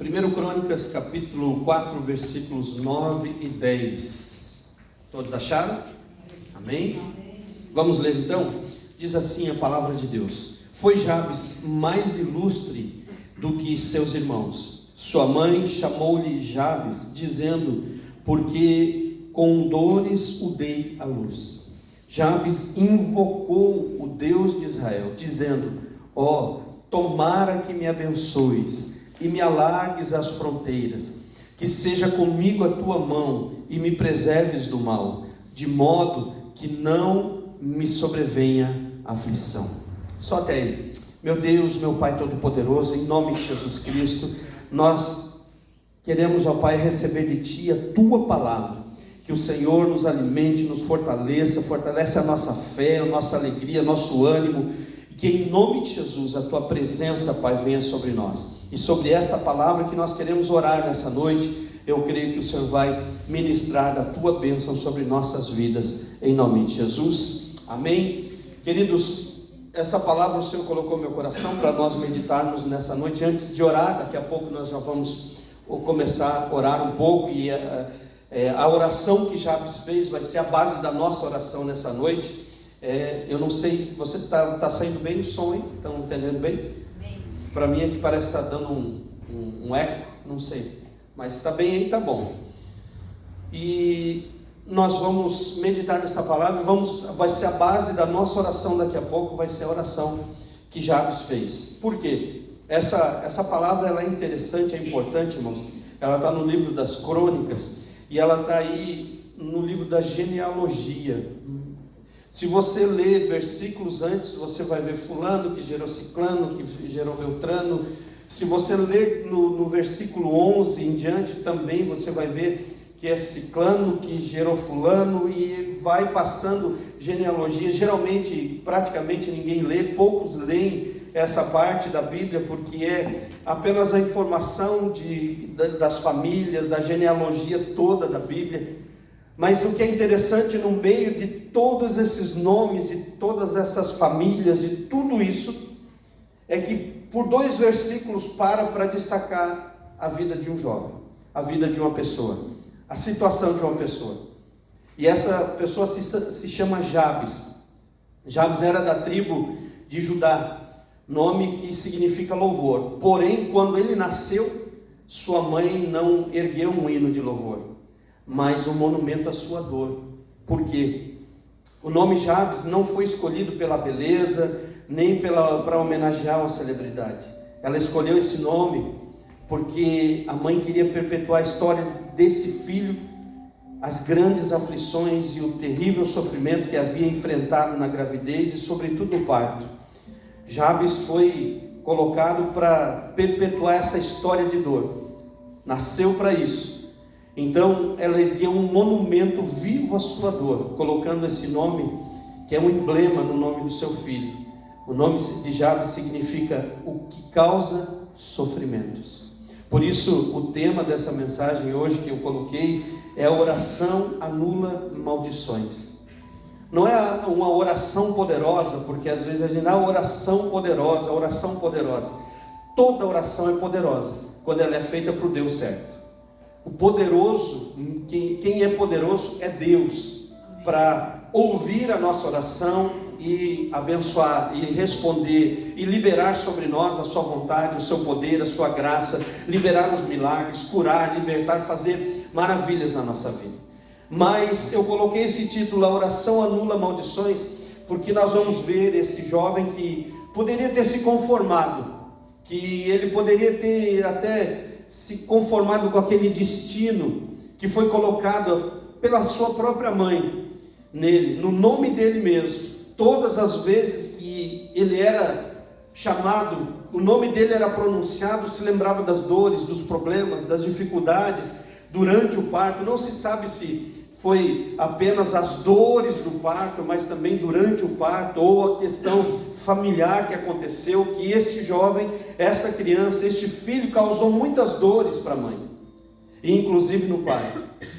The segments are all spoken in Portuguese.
1 Crônicas, capítulo 4, versículos 9 e 10. Todos acharam? Amém? Vamos ler então? Diz assim a palavra de Deus: Foi Jabes mais ilustre do que seus irmãos. Sua mãe chamou-lhe Jabes, dizendo: porque com dores o dei à luz. Jabes invocou o Deus de Israel, dizendo: ó, tomara que me abençoes e me alargues as fronteiras, que seja comigo a tua mão e me preserves do mal, de modo que não me sobrevenha aflição. Só até aí. Meu Deus, meu Pai Todo-Poderoso, em nome de Jesus Cristo, nós queremos, ó Pai, receber de Ti a Tua palavra, que o Senhor nos alimente, nos fortalece a nossa fé, a nossa alegria, nosso ânimo, e que em nome de Jesus a Tua presença, Pai, venha sobre nós. E sobre esta palavra que nós queremos orar nessa noite, eu creio que o Senhor vai ministrar da Tua bênção sobre nossas vidas, em nome de Jesus. Amém? Queridos, essa palavra o Senhor colocou no meu coração para nós meditarmos nessa noite. Antes de orar, daqui a pouco nós já vamos começar a orar um pouco, e a oração que Jabes fez vai ser a base da nossa oração nessa noite. Eu não sei, você está saindo bem o som, hein? Estão entendendo bem? Para mim é que parece estar dando um eco, não sei, mas está bem aí, está bom. E nós vamos meditar nessa palavra, vai ser a base da nossa oração daqui a pouco, vai ser a oração que Jabes fez. Por quê? Essa palavra ela é interessante, é importante, irmãos. Ela está no livro das Crônicas, e ela está aí no livro da genealogia. Se você ler versículos antes, você vai ver fulano que gerou ciclano, que gerou beltrano. Se você ler no versículo 11 em diante, também você vai ver que é ciclano que gerou fulano, e vai passando genealogia. Geralmente, praticamente ninguém lê, poucos leem essa parte da Bíblia, porque é apenas a informação das famílias, da genealogia toda da Bíblia. Mas o que é interessante, no meio de todos esses nomes, de todas essas famílias, de tudo isso, é que por 2 versículos para destacar a vida de um jovem, a vida de uma pessoa, a situação de uma pessoa. E essa pessoa se chama Jabes. Jabes era da tribo de Judá, nome que significa louvor. Porém, quando ele nasceu, sua mãe não ergueu um hino de louvor, mas um monumento à sua dor. Por quê? O nome Jabes não foi escolhido pela beleza, nem para homenagear uma celebridade. Ela escolheu esse nome porque a mãe queria perpetuar a história desse filho, as grandes aflições e o terrível sofrimento que havia enfrentado na gravidez e sobretudo no parto. Jabes foi colocado para perpetuar essa história de dor. Nasceu para isso. Então ela ergueu um monumento vivo à sua dor, colocando esse nome, que é um emblema no nome do seu filho. O nome de Jabes significa o que causa sofrimentos. Por isso o tema dessa mensagem hoje que eu coloquei é: a oração anula maldições. Não é uma oração poderosa, porque às vezes a gente dá oração poderosa. Toda oração é poderosa quando ela é feita para o Deus certo. O poderoso, quem é poderoso é Deus, para ouvir a nossa oração e abençoar, e responder, e liberar sobre nós a sua vontade, o seu poder, a sua graça, liberar os milagres, curar, libertar, fazer maravilhas na nossa vida. Mas eu coloquei esse título: a oração anula maldições, porque nós vamos ver esse jovem que poderia ter se conformado, que ele poderia ter até se conformado com aquele destino que foi colocado pela sua própria mãe nele, no nome dele mesmo. Todas as vezes que ele era chamado, o nome dele era pronunciado, se lembrava das dores, dos problemas, das dificuldades durante o parto. Não se sabe se foi apenas as dores do parto, mas também durante o parto, ou a questão familiar que aconteceu, que esse jovem, esta criança, este filho causou muitas dores para a mãe, e inclusive no pai.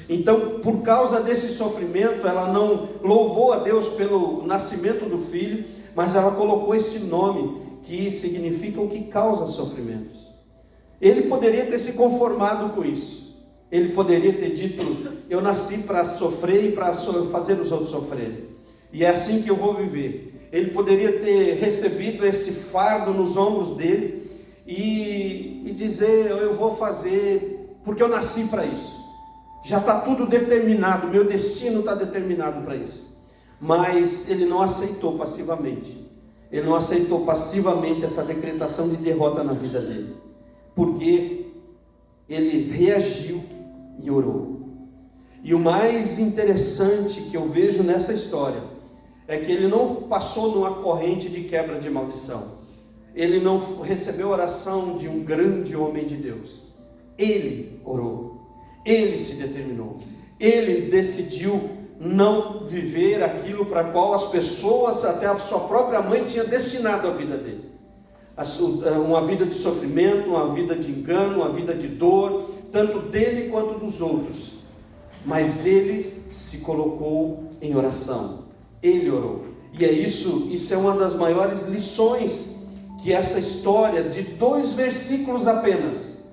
Então, por causa desse sofrimento, ela não louvou a Deus pelo nascimento do filho, mas ela colocou esse nome que significa o que causa sofrimentos. Ele poderia ter se conformado com isso. Ele poderia ter dito: eu nasci para sofrer e para fazer os outros sofrerem, e é assim que eu vou viver. Ele poderia ter recebido esse fardo nos ombros dele e dizer: eu vou fazer porque eu nasci para isso. Já está tudo determinado, meu destino está determinado para isso. Mas ele não aceitou passivamente. Ele não aceitou passivamente essa decretação de derrota na vida dele, porque ele reagiu e orou. E o mais interessante que eu vejo nessa história é que ele não passou numa corrente de quebra de maldição. Ele não recebeu a oração de um grande homem de Deus. Ele orou. Ele se determinou. Ele decidiu não viver aquilo para qual as pessoas, até a sua própria mãe, tinha destinado a vida dele. Uma vida de sofrimento, uma vida de engano, uma vida de dor, tanto dele quanto dos outros. Mas ele se colocou em oração. Ele orou. E isso é uma das maiores lições que essa história de 2 versículos apenas,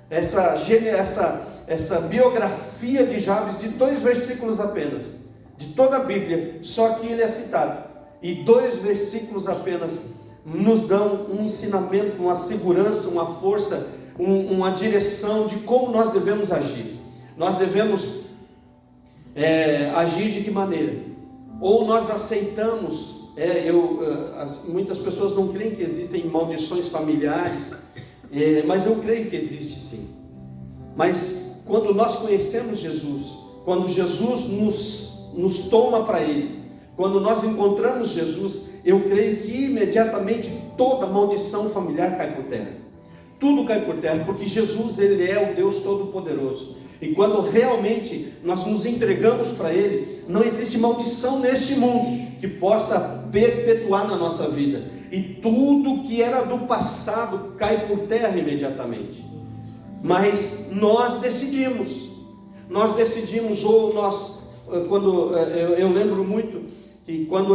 essa biografia de Jabes de 2 versículos apenas, de toda a Bíblia, só que ele é citado, e 2 versículos apenas nos dão um ensinamento, uma segurança, uma força, uma direção de como nós devemos agir. Nós devemos agir de que maneira? Ou nós aceitamos, muitas pessoas não creem que existem maldições familiares, mas eu creio que existe sim. Mas quando nós conhecemos Jesus, quando Jesus nos toma para Ele, quando nós encontramos Jesus, eu creio que imediatamente toda maldição familiar cai por terra. Tudo cai por terra, porque Jesus, Ele é o Deus Todo-Poderoso. E quando realmente nós nos entregamos para Ele, não existe maldição neste mundo que possa perpetuar na nossa vida. E tudo que era do passado cai por terra imediatamente. Mas nós decidimos, ou quando eu lembro muito que quando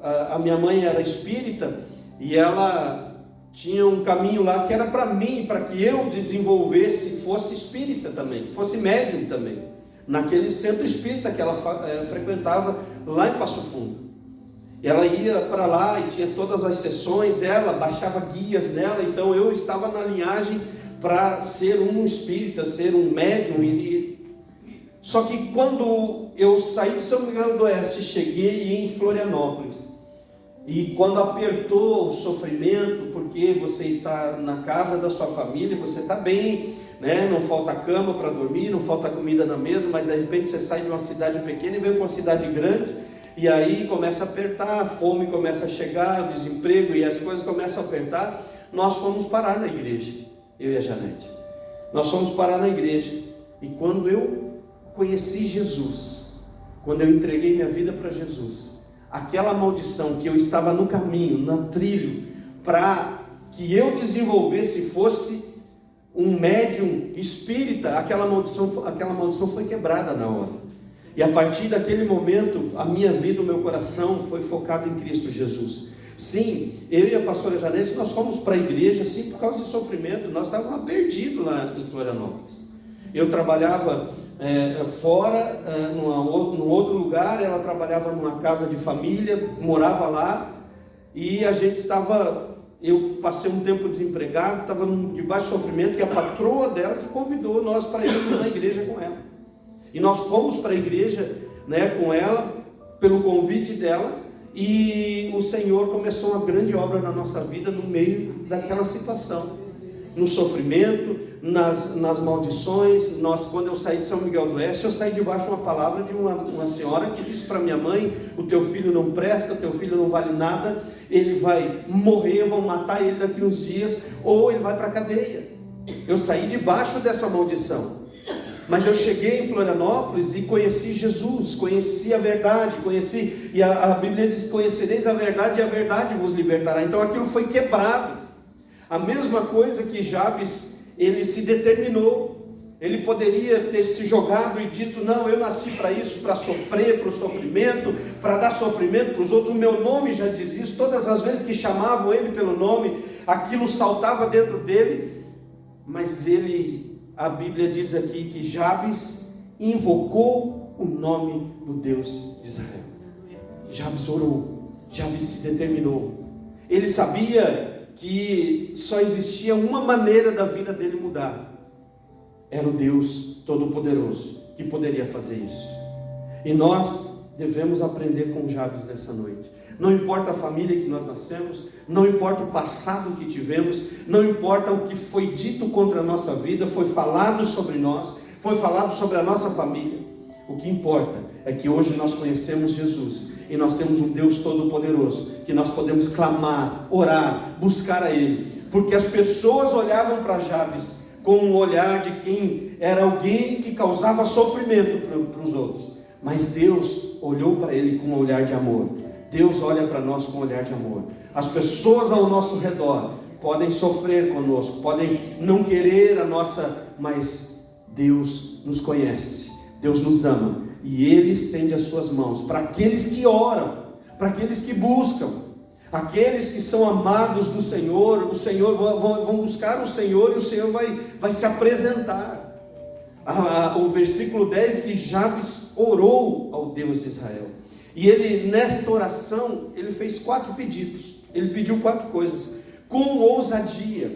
a minha mãe era espírita, e ela tinha um caminho lá que era para mim, para que eu desenvolvesse, fosse espírita também, fosse médium também, naquele centro espírita que ela frequentava lá em Passo Fundo. E ela ia para lá e tinha todas as sessões, ela baixava guias nela, então eu estava na linhagem para ser um espírita, ser um médium. Só que quando eu saí de São Miguel do Oeste, cheguei em Florianópolis, e quando apertou o sofrimento, porque você está na casa da sua família, você está bem, né? Não falta cama para dormir, não falta comida na mesa, mas de repente você sai de uma cidade pequena e vem para uma cidade grande, e aí começa a apertar, a fome começa a chegar, o desemprego, e as coisas começam a apertar. Nós fomos parar na igreja, eu e a Janete. Nós fomos parar na igreja, e quando eu conheci Jesus, quando eu entreguei minha vida para Jesus, aquela maldição que eu estava no caminho, no trilho, para que eu desenvolvesse, fosse um médium espírita, aquela maldição foi quebrada na hora. E a partir daquele momento, a minha vida, o meu coração foi focado em Cristo Jesus. Sim, eu e a pastora Janete, nós fomos para a igreja, sim, por causa de sofrimento. Nós estávamos perdidos lá em Florianópolis. Eu trabalhava fora, num outro lugar, ela trabalhava numa casa de família, morava lá, e eu passei um tempo desempregado, estava debaixo de sofrimento, e a patroa dela que convidou nós para irmos na igreja com ela. E nós fomos para a igreja, né, com ela, pelo convite dela, e o Senhor começou uma grande obra na nossa vida no meio daquela situação, no sofrimento, nas maldições. Quando eu saí de São Miguel do Oeste, eu saí debaixo de uma palavra de uma senhora que disse para minha mãe: o teu filho não presta, o teu filho não vale nada, ele vai morrer, vão matar ele daqui uns dias, ou ele vai para a cadeia. Eu saí debaixo dessa maldição. Mas eu cheguei em Florianópolis e conheci Jesus, conheci a verdade, e a Bíblia diz: conhecereis a verdade e a verdade vos libertará. Então aquilo foi quebrado. A mesma coisa que Jabes, ele se determinou. Ele poderia ter se jogado e dito: não, eu nasci para isso, para sofrer, para o sofrimento, para dar sofrimento para os outros. O meu nome já diz isso. Todas as vezes que chamavam ele pelo nome, aquilo saltava dentro dele. mas a Bíblia diz aqui que Jabes invocou o nome do Deus de Israel. Jabes orou, Jabes se determinou. Ele sabia que só existia uma maneira da vida dele mudar. Era o Deus Todo-Poderoso que poderia fazer isso. E nós devemos aprender com Jabes nessa noite. Não importa a família que nós nascemos, não importa o passado que tivemos, não importa o que foi dito contra a nossa vida, foi falado sobre nós, foi falado sobre a nossa família. O que importa é que hoje nós conhecemos Jesus e nós temos um Deus Todo-Poderoso, que nós podemos clamar, orar, buscar a Ele. Porque as pessoas olhavam para Jabes com um olhar de quem era alguém que causava sofrimento para os outros. Mas Deus olhou para ele com um olhar de amor. Deus olha para nós com um olhar de amor. As pessoas ao nosso redor podem sofrer conosco, podem não querer a nossa, mas Deus nos conhece, Deus nos ama, e Ele estende as suas mãos para aqueles que oram, para aqueles que buscam, aqueles que são amados do Senhor. O Senhor vão buscar o Senhor, e o Senhor vai se apresentar. O versículo 10, que Jabes orou ao Deus de Israel, e ele, nesta oração, ele fez 4 pedidos. Ele pediu 4 coisas, com ousadia,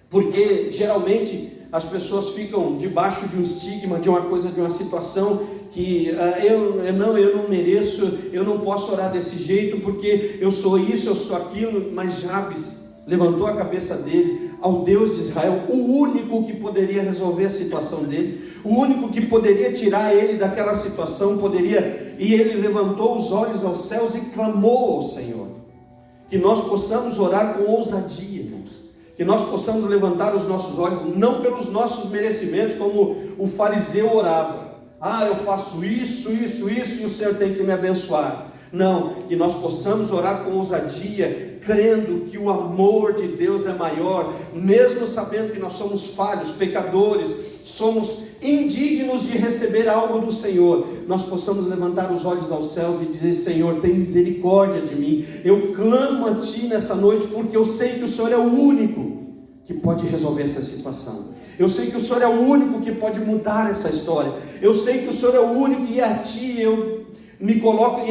porque geralmente as pessoas ficam debaixo de um estigma, de uma coisa, de uma situação que eu não mereço, eu não posso orar desse jeito, porque eu sou isso, eu sou aquilo. Mas Jabes levantou a cabeça dele ao Deus de Israel, o único que poderia resolver a situação dele, o único que poderia tirar ele daquela situação, e ele levantou os olhos aos céus e clamou ao Senhor. Que nós possamos orar com ousadia, irmãos, que nós possamos levantar os nossos olhos, não pelos nossos merecimentos, como o fariseu orava: eu faço isso, e o Senhor tem que me abençoar. Não, que nós possamos orar com ousadia, crendo que o amor de Deus é maior, mesmo sabendo que nós somos falhos, pecadores, somos indignos de receber algo do Senhor. Nós possamos levantar os olhos aos céus e dizer: Senhor, tem misericórdia de mim, eu clamo a Ti nessa noite, porque eu sei que o Senhor é o único que pode resolver essa situação. Eu sei que o Senhor é o único que pode mudar essa história. Eu sei que o Senhor é o único, e a Ti eu me coloco,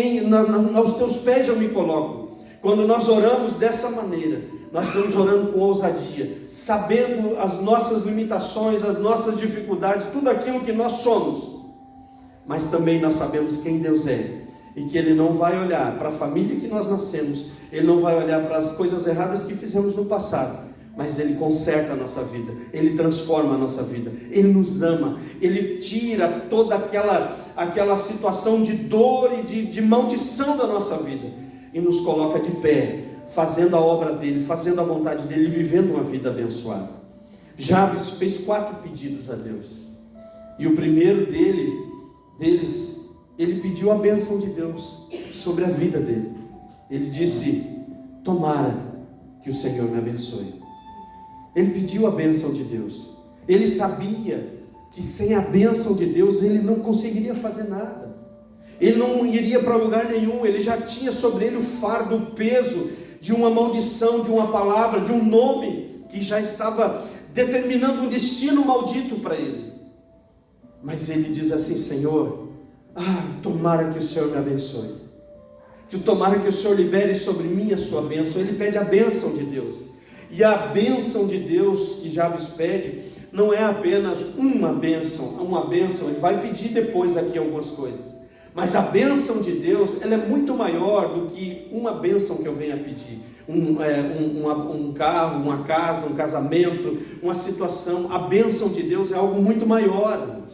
aos Teus pés eu me coloco. Quando nós oramos dessa maneira, nós estamos orando com ousadia, sabendo as nossas limitações, as nossas dificuldades, tudo aquilo que nós somos. Mas também nós sabemos quem Deus é, e que Ele não vai olhar para a família que nós nascemos, Ele não vai olhar para as coisas erradas que fizemos no passado, mas Ele conserta a nossa vida, Ele transforma a nossa vida, Ele nos ama, Ele tira toda aquela situação de dor e de maldição da nossa vida, e nos coloca de pé, fazendo a obra dEle, fazendo a vontade dEle, vivendo uma vida abençoada. Jabes fez 4 pedidos a Deus, e o primeiro deles, ele pediu a bênção de Deus sobre a vida dele. Ele disse: tomara que o Senhor me abençoe. Ele pediu a bênção de Deus. Ele sabia que sem a bênção de Deus ele não conseguiria fazer nada, ele não iria para lugar nenhum. Ele já tinha sobre ele o fardo, o peso de uma maldição, de uma palavra, de um nome que já estava determinando um destino maldito para ele. Mas ele diz assim: Senhor, tomara que o Senhor me abençoe, tomara que o Senhor libere sobre mim a sua bênção. Ele pede a bênção de Deus, e a bênção de Deus que Jabes pede não é apenas uma bênção, ele vai pedir depois aqui algumas coisas, mas a bênção de Deus, ela é muito maior do que uma bênção que eu venha pedir, um carro, uma casa, um casamento, uma situação. A bênção de Deus é algo muito maior, irmãos.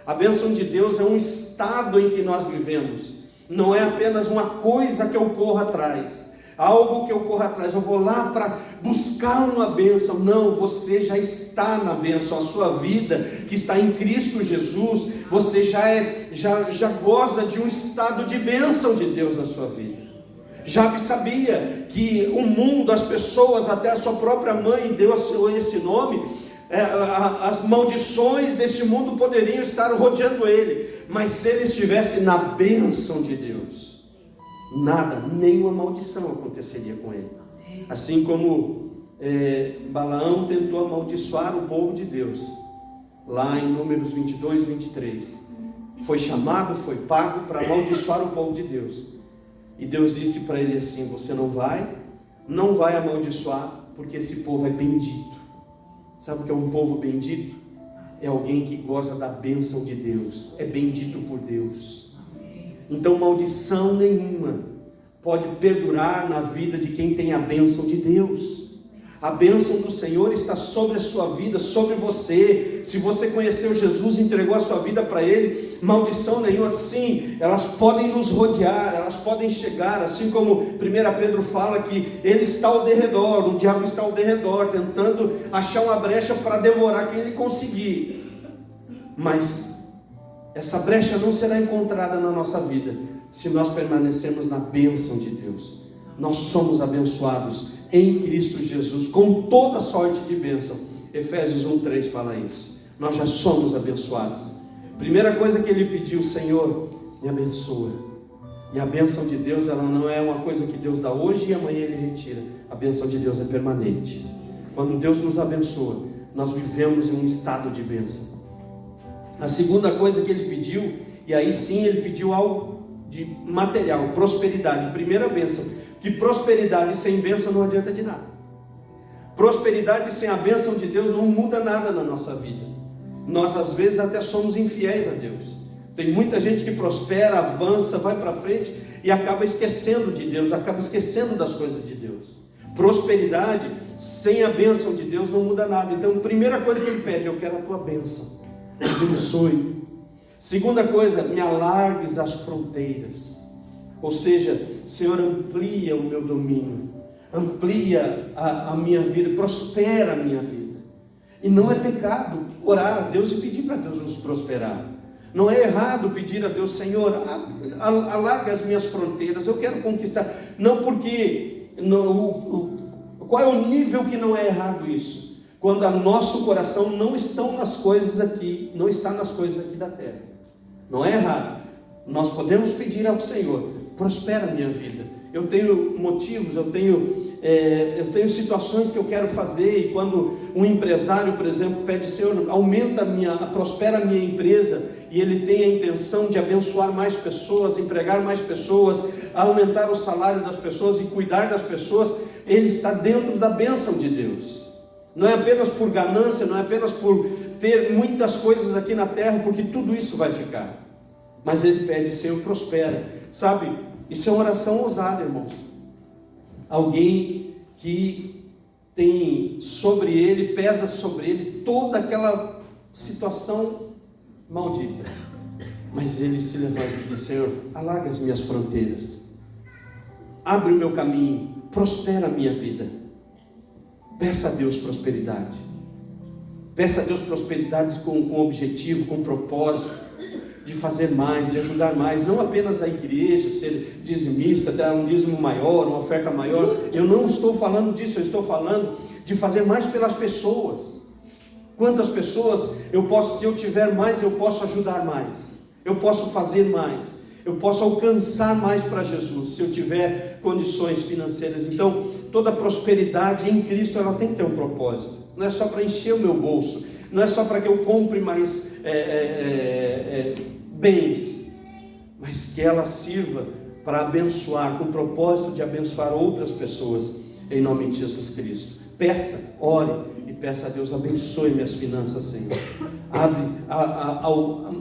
A bênção de Deus é um estado em que nós vivemos, não é apenas uma coisa que eu corro atrás, algo que eu corro atrás, eu vou lá para buscar uma bênção. Não, você já está na bênção. A sua vida que está em Cristo Jesus, você já goza de um estado de bênção de Deus na sua vida. Jabes sabia que o mundo, as pessoas, até a sua própria mãe deu esse nome, as maldições deste mundo poderiam estar rodeando ele, mas se ele estivesse na bênção de Deus, nada, nenhuma maldição aconteceria com ele. Assim como Balaão tentou amaldiçoar o povo de Deus, lá em Números 22, 23, foi chamado, foi pago para amaldiçoar o povo de Deus, e Deus disse para ele assim: você não vai amaldiçoar, porque esse povo é bendito. Sabe o que é um povo bendito? É alguém que goza da bênção de Deus, é bendito por Deus. Então maldição nenhuma pode perdurar na vida de quem tem a bênção de Deus. A bênção do Senhor está sobre a sua vida, sobre você. Se você conheceu Jesus, entregou a sua vida para Ele, maldição nenhuma. Sim, elas podem nos rodear, elas podem chegar, assim como 1 Pedro fala que ele está ao derredor, o diabo está ao derredor, tentando achar uma brecha para devorar quem ele conseguir. Mas essa brecha não será encontrada na nossa vida, se nós permanecermos na bênção de Deus. Nós somos abençoados em Cristo Jesus, com toda sorte de bênção. Efésios 1:3 fala isso. Nós já somos abençoados. Primeira coisa que ele pediu: Senhor, me abençoa. E a bênção de Deus, ela não é uma coisa que Deus dá hoje e amanhã Ele retira. A bênção de Deus é permanente. Quando Deus nos abençoa, nós vivemos em um estado de bênção. A segunda coisa que ele pediu, e aí sim ele pediu algo de material, prosperidade. Primeira bênção, que prosperidade sem bênção não adianta de nada. Prosperidade sem a bênção de Deus não muda nada na nossa vida. Nós às vezes até somos infiéis a Deus. Tem muita gente que prospera, avança, vai para frente e acaba esquecendo de Deus, acaba esquecendo das coisas de Deus. Prosperidade sem a bênção de Deus não muda nada. Então, primeira coisa que ele pede: eu quero a tua bênção, me abençoe. Segunda coisa: me alargues as fronteiras. Ou seja, Senhor, amplia o meu domínio, amplia a minha vida, prospera a minha vida. E não é pecado orar a Deus e pedir para Deus nos prosperar. Não é errado pedir a Deus: Senhor, alarga as minhas fronteiras, eu quero conquistar. Não, porque qual é o nível que não é errado isso? Quando o nosso coração não está nas coisas aqui, não está nas coisas aqui da terra. Não é errado. Nós podemos pedir ao Senhor: prospera a minha vida. Eu tenho motivos, eu tenho situações que eu quero fazer. E quando um empresário, por exemplo, pede: Senhor, prospera a minha empresa, e ele tem a intenção de abençoar mais pessoas, empregar mais pessoas, aumentar o salário das pessoas e cuidar das pessoas, ele está dentro da bênção de Deus. Não é apenas por ganância, não é apenas por ter muitas coisas aqui na terra, porque tudo isso vai ficar. Mas ele pede: Senhor, prospera. Sabe, isso é uma oração ousada, irmãos. Alguém que tem sobre ele, pesa sobre ele toda aquela situação maldita, mas ele se levanta e diz: Senhor, alarga as minhas fronteiras, abre o meu caminho, prospera a minha vida. Peça a Deus prosperidade. Peça a Deus prosperidade com objetivo, com propósito de fazer mais, de ajudar mais. Não apenas a igreja ser dizimista, dar um dízimo maior, uma oferta maior. Eu não estou falando disso, eu estou falando de fazer mais pelas pessoas. Quantas pessoas se eu tiver mais, eu posso ajudar mais, eu posso fazer mais, eu posso alcançar mais para Jesus, se eu tiver condições financeiras. Então, toda prosperidade em Cristo, ela tem que ter um propósito. Não é só para encher o meu bolso, não é só para que eu compre mais bens, mas que ela sirva para abençoar, com o propósito de abençoar outras pessoas, em nome de Jesus Cristo. Peça, ore e peça a Deus: abençoe minhas finanças, Senhor.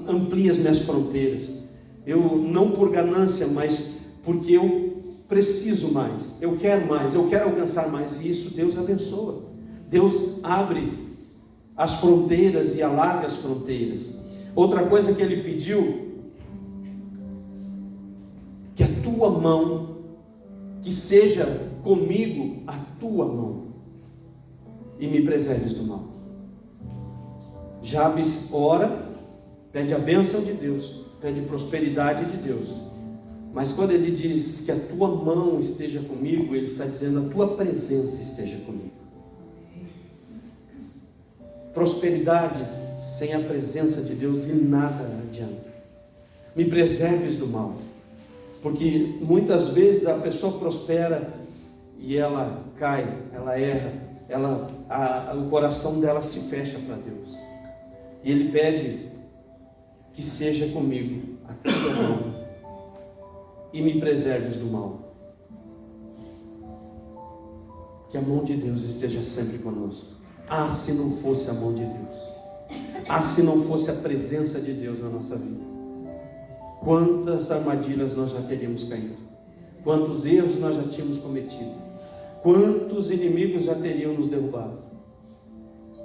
Amplie as minhas fronteiras. Eu não por ganância, mas porque eu preciso mais, eu quero alcançar mais, e isso Deus abençoa. Deus abre as fronteiras e alarga as fronteiras. Outra coisa que ele pediu: que a tua mão, que seja comigo a tua mão, e me preserves do mal. Jabes ora, pede a bênção de Deus, pede prosperidade de Deus, mas quando ele diz que a tua mão esteja comigo, ele está dizendo: a tua presença esteja comigo. Prosperidade sem a presença de Deus de nada adianta. Me preserves do mal, porque muitas vezes a pessoa prospera e ela cai, ela erra, o coração dela se fecha para Deus. E ele pede que seja comigo a tua mão e me preserves do mal. Que a mão de Deus esteja sempre conosco. Ah, se não fosse a mão de Deus. Ah, se não fosse a presença de Deus na nossa vida. Quantas armadilhas nós já teríamos caído. Quantos erros nós já tínhamos cometido. Quantos inimigos já teriam nos derrubado.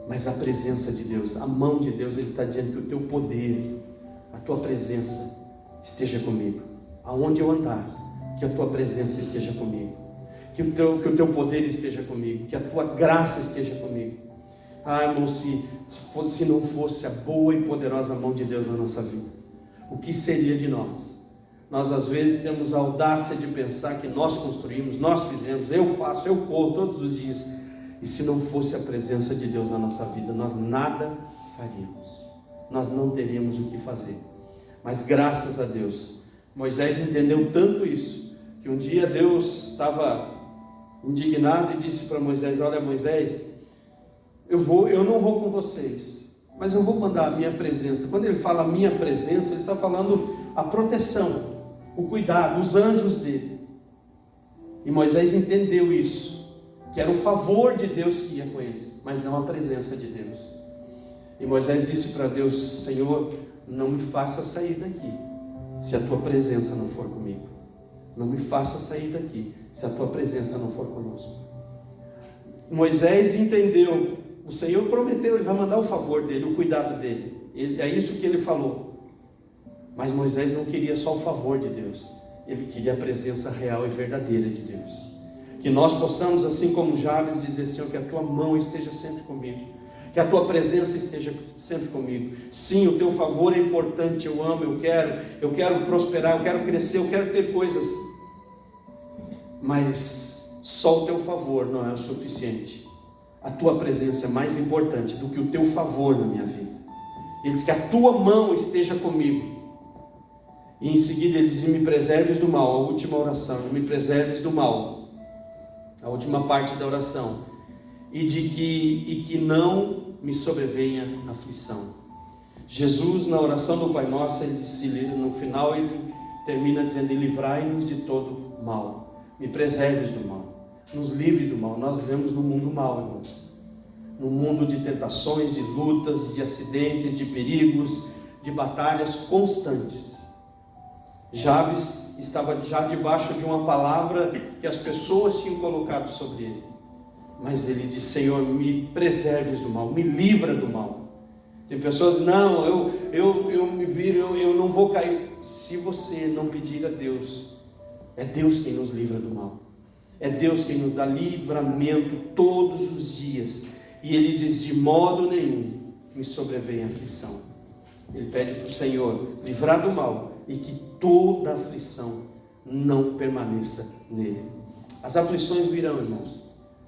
Mas a presença de Deus, a mão de Deus, Ele está dizendo que o teu poder, a tua presença esteja comigo. Aonde eu andar, que a tua presença esteja comigo. Que o teu poder esteja comigo, que a tua graça esteja comigo. Ah, irmão, se não fosse a boa e poderosa mão de Deus na nossa vida, o que seria de nós? Nós às vezes temos a audácia de pensar que nós construímos, nós fizemos, eu faço, eu corro todos os dias. E se não fosse a presença de Deus na nossa vida, nós nada faríamos. Nós não teríamos o que fazer. Mas graças a Deus, Moisés entendeu tanto isso, que um dia Deus estava indignado e disse para Moisés: olha, Moisés, eu não vou com vocês, mas eu vou mandar a minha presença. Quando ele fala a minha presença, ele está falando a proteção, o cuidado, os anjos dele. E Moisés entendeu isso, que era o favor de Deus que ia com eles, mas não a presença de Deus. E Moisés disse para Deus: Senhor, não me faça sair daqui se a tua presença não for comigo. Não me faça sair daqui se a tua presença não for conosco. Moisés entendeu, o Senhor prometeu, Ele vai mandar o favor dele, o cuidado dele. É isso que ele falou. Mas Moisés não queria só o favor de Deus, ele queria a presença real e verdadeira de Deus. Que nós possamos, assim como Jabes, dizer: Senhor, que a tua mão esteja sempre comigo, que a tua presença esteja sempre comigo. Sim, o teu favor é importante, eu amo, eu quero prosperar, eu quero crescer, eu quero ter coisas. Mas só o teu favor não é o suficiente. A tua presença é mais importante do que o teu favor na minha vida. Ele diz que a tua mão esteja comigo. E em seguida ele diz: me preserves do mal. A última oração: me preserves do mal. A última parte da oração: e que não me sobrevenha aflição. Jesus, na oração do Pai Nosso, ele disse, no final ele termina dizendo: livrai-nos de todo mal. Me preserves do mal, nos livre do mal. Nós vivemos num mundo mau, irmãos. Num mundo de tentações, de lutas, de acidentes, de perigos, de batalhas constantes. Jabes estava já debaixo de uma palavra que as pessoas tinham colocado sobre ele. Mas ele disse: Senhor, me preserves do mal, me livra do mal. Tem pessoas: não, eu me viro, eu não vou cair. Se você não pedir a Deus, é Deus quem nos livra do mal. É Deus quem nos dá livramento todos os dias. E ele diz: de modo nenhum me sobrevenha aflição. Ele pede para o Senhor livrar do mal e que toda aflição não permaneça nele. As aflições virão, irmãos,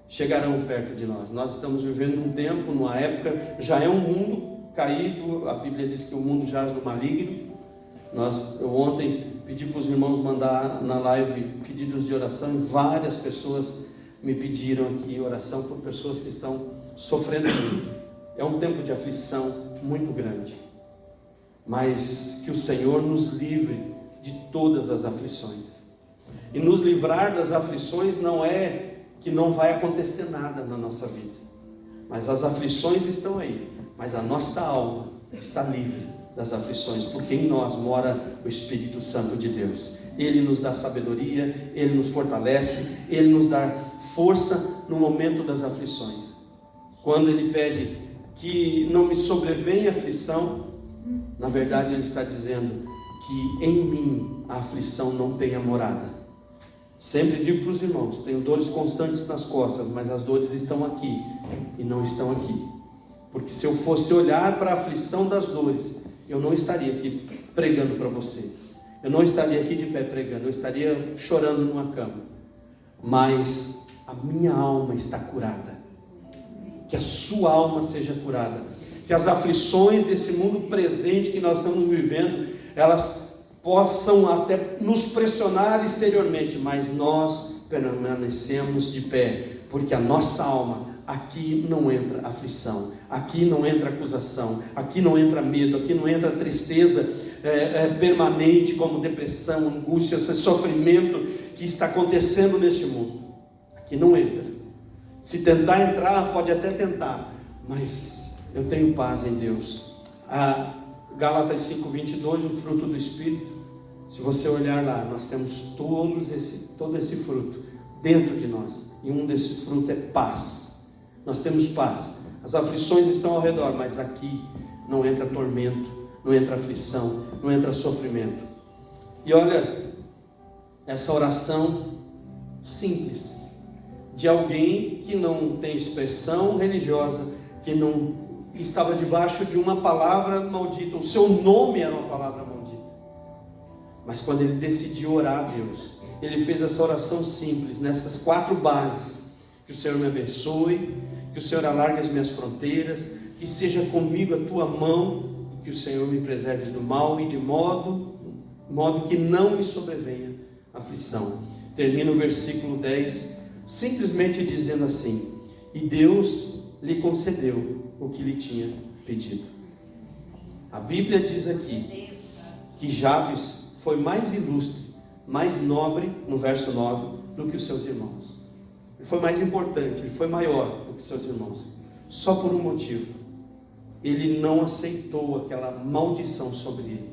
chegarão perto de nós. Nós estamos vivendo um tempo, numa época, já é um mundo caído. A Bíblia diz que o mundo jaz no maligno. Eu ontem pedi para os irmãos mandar na live pedidos de oração, e várias pessoas me pediram aqui oração por pessoas que estão sofrendo muito. É um tempo de aflição muito grande, mas que o Senhor nos livre de todas as aflições. E nos livrar das aflições não é que não vai acontecer nada na nossa vida, mas as aflições estão aí, mas a nossa alma está livre das aflições, porque em nós mora o Espírito Santo de Deus. Ele nos dá sabedoria, Ele nos fortalece, Ele nos dá força no momento das aflições. Quando Ele pede que não me sobrevenha aflição, na verdade Ele está dizendo que em mim a aflição não tenha morada. Sempre digo para os irmãos: tenho dores constantes nas costas, mas as dores estão aqui e não estão aqui. Porque se eu fosse olhar para a aflição das dores, eu não estaria aqui pregando para você. Eu não estaria aqui de pé pregando, eu estaria chorando numa cama. Mas a minha alma está curada. Que a sua alma seja curada. Que as aflições desse mundo presente que nós estamos vivendo, elas possam até nos pressionar exteriormente, mas nós permanecemos de pé, porque a nossa alma aqui não entra aflição, aqui não entra acusação, aqui não entra medo, aqui não entra tristeza permanente, como depressão, angústia, esse sofrimento que está acontecendo neste mundo. Aqui não entra. Se tentar entrar, pode até tentar, mas eu tenho paz em Deus. Gálatas 5:22, o fruto do Espírito. Se você olhar lá, nós temos todo esse fruto dentro de nós, e um desses frutos é paz. Nós temos paz. As aflições estão ao redor, mas aqui não entra tormento, não entra aflição, não entra sofrimento. E olha, essa oração simples, de alguém que não tem expressão religiosa, que não estava debaixo de uma palavra maldita, o seu nome era uma palavra maldita, mas quando ele decidiu orar a Deus, ele fez essa oração simples, nessas 4 bases: que o Senhor me abençoe, que o Senhor alargue as minhas fronteiras, que seja comigo a tua mão, que o Senhor me preserve do mal, e de modo que não me sobrevenha aflição. Termina o versículo 10 simplesmente dizendo assim: e Deus lhe concedeu o que lhe tinha pedido. A Bíblia diz aqui que Jabes foi mais ilustre, mais nobre, no verso 9, do que os seus irmãos. Ele foi mais importante, ele foi maior do que seus irmãos, só por um motivo: ele não aceitou aquela maldição sobre ele,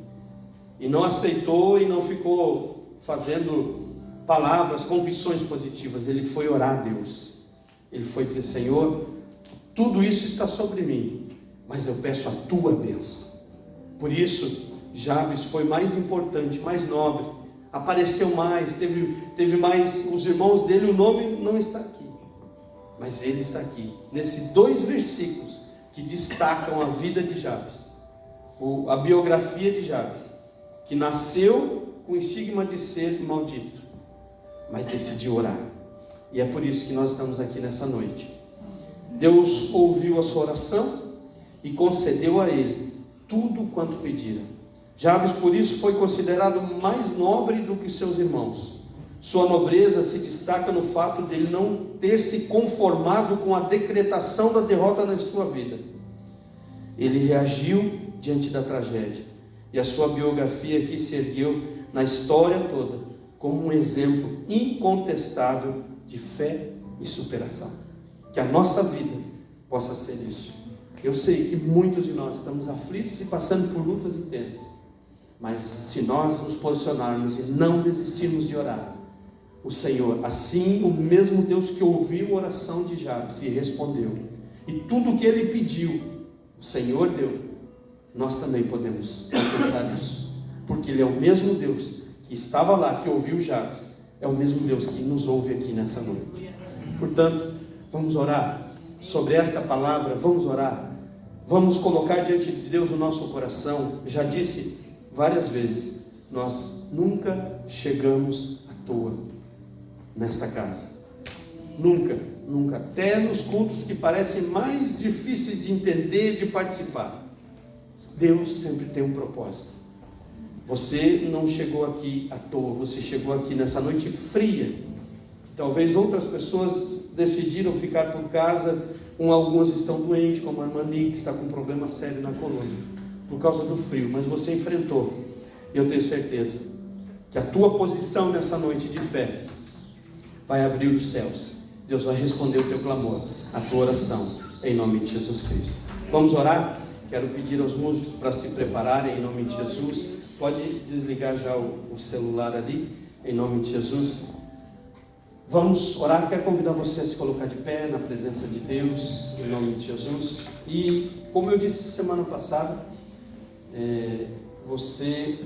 e não aceitou e não ficou fazendo palavras, confissões positivas. Ele foi orar a Deus, ele foi dizer: Senhor, tudo isso está sobre mim, mas eu peço a tua bênção. Por isso Jabes foi mais importante, mais nobre, apareceu mais, teve mais. Os irmãos dele, o nome não está aqui, mas ele está aqui, nesses 2 versículos que destacam a vida de Jabes, a biografia de Jabes, que nasceu com o estigma de ser maldito, mas decidiu orar. E é por isso que nós estamos aqui nessa noite. Deus ouviu a sua oração e concedeu a ele tudo quanto pedira. Jabes, por isso, foi considerado mais nobre do que seus irmãos. Sua nobreza se destaca no fato de ele não ter se conformado com a decretação da derrota na sua vida. Ele reagiu diante da tragédia, e a sua biografia aqui se ergueu na história toda como um exemplo incontestável de fé e superação. Que a nossa vida possa ser isso. Eu sei que muitos de nós estamos aflitos e passando por lutas intensas, mas se nós nos posicionarmos e não desistirmos de orar, o Senhor, assim, o mesmo Deus que ouviu a oração de Jabes e respondeu, e tudo o que ele pediu, o Senhor deu, nós também podemos alcançar isso, porque Ele é o mesmo Deus que estava lá, que ouviu Jabes, é o mesmo Deus que nos ouve aqui nessa noite. Portanto, vamos orar sobre esta palavra, vamos orar, vamos colocar diante de Deus o nosso coração. Já disse várias vezes, nós nunca chegamos à toa nesta casa, nunca, até nos cultos que parecem mais difíceis de entender, de participar, Deus sempre tem um propósito. Você não chegou aqui à toa, você chegou aqui nessa noite fria. Talvez outras pessoas decidiram ficar por casa, algumas estão doentes, como a irmã Nick, que está com um problema sério na coluna, por causa do frio, mas você enfrentou. E eu tenho certeza que a tua posição nessa noite de fé vai abrir os céus. Deus vai responder o teu clamor, a tua oração, em nome de Jesus Cristo. Vamos orar? Quero pedir aos músicos para se prepararem, em nome de Jesus. Pode desligar já o celular ali, em nome de Jesus. Vamos orar. Quero convidar você a se colocar de pé na presença de Deus, em nome de Jesus. E como eu disse semana passada, você